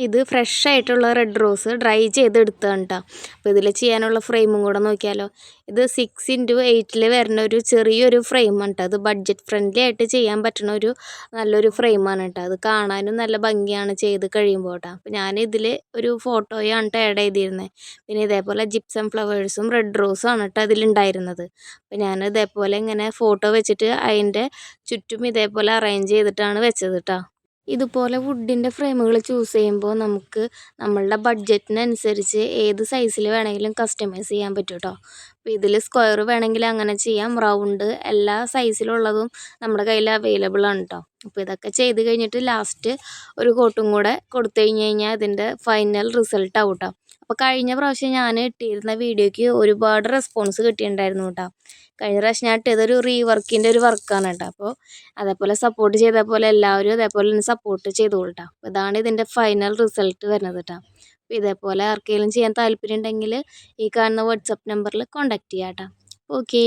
ഇത് ഫ്രഷ് ആയിട്ടുള്ള red rose dry ചെയ്തെടുത്തതാണ് കേട്ടോ. അപ്പോൾ ഇതിൽ ചെയ്യാനുള്ള ഫ്രെയിമും കൂടെ നോക്കിയാലോ. ഇത് 6x8 വരുന്ന ഒരു ചെറിയൊരു ഫ്രെയിമാണ് കേട്ടോ. അത് ബഡ്ജറ്റ് ഫ്രണ്ട്ലി ആയിട്ട് ചെയ്യാൻ പറ്റുന്ന ഒരു നല്ലൊരു ഫ്രെയിമാണ് കേട്ടോ. അത് കാണാനും നല്ല ഭംഗിയാണ് ചെയ്ത് കഴിയുമ്പോൾ കേട്ടോ. അപ്പോൾ ഞാനിതിൽ ഒരു ഫോട്ടോയാണ് കേട്ടോ ആഡ് ചെയ്തിരുന്നത്. പിന്നെ ഇതേപോലെ ജിപ്സം ഫ്ലവേഴ്സും റെഡ് റോസും ആണ് കേട്ടോ അതിലുണ്ടായിരുന്നത്. അപ്പോൾ ഞാൻ ഇതേപോലെ ഇങ്ങനെ ഫോട്ടോ വെച്ചിട്ട് അതിൻ്റെ ചുറ്റും ഇതേപോലെ അറേഞ്ച് ചെയ്തിട്ടാണ് വെച്ചത് കേട്ടോ. ഇതുപോലെ വുഡിൻ്റെ ഫ്രെയിമുകൾ ചൂസ് ചെയ്യുമ്പോൾ നമുക്ക് നമ്മളുടെ ബഡ്ജറ്റിനനുസരിച്ച് ഏത് സൈസിൽ വേണമെങ്കിലും കസ്റ്റമൈസ് ചെയ്യാൻ പറ്റും കേട്ടോ. അപ്പോൾ ഇതിൽ സ്ക്വയർ വേണമെങ്കിൽ അങ്ങനെ ചെയ്യാം, റൗണ്ട് എല്ലാ സൈസിലുള്ളതും നമ്മുടെ കയ്യിൽ അവൈലബിൾ ആണ് കേട്ടോ. അപ്പോൾ ഇതൊക്കെ ചെയ്ത് കഴിഞ്ഞിട്ട് ലാസ്റ്റ് ഒരു കോട്ടും കൂടെ കൊടുത്തു കഴിഞ്ഞാൽ ഇതിൻ്റെ ഫൈനൽ റിസൾട്ട് ആവും കേട്ടോ. അപ്പോൾ കഴിഞ്ഞ പ്രാവശ്യം ഞാൻ ഇട്ടിരുന്ന വീഡിയോയ്ക്ക് ഒരുപാട് റെസ്പോൺസ് കിട്ടിയിട്ടുണ്ടായിരുന്നു കേട്ടോ. കഴിഞ്ഞ പ്രാവശ്യം ഞാൻ ഇട്ടതൊരു റീവർക്കിൻ്റെ ഒരു വർക്കാണ് കേട്ടോ. അപ്പോൾ അതേപോലെ സപ്പോർട്ട് ചെയ്ത പോലെ എല്ലാവരും അതേപോലെ തന്നെ സപ്പോർട്ട് ചെയ്തോളൂ കേട്ടോ. അപ്പോൾ ഇതാണ് ഇതിൻ്റെ ഫൈനൽ റിസൾട്ട് വരുന്നത് കേട്ടോ. അപ്പോൾ ഇതേപോലെ ആർക്കെങ്കിലും ചെയ്യാൻ താല്പര്യം ഉണ്ടെങ്കിൽ ഈ കാണുന്ന വാട്സപ്പ് നമ്പറിൽ കോൺടാക്റ്റ് ചെയ്യാം കേട്ടോ. ഓക്കേ.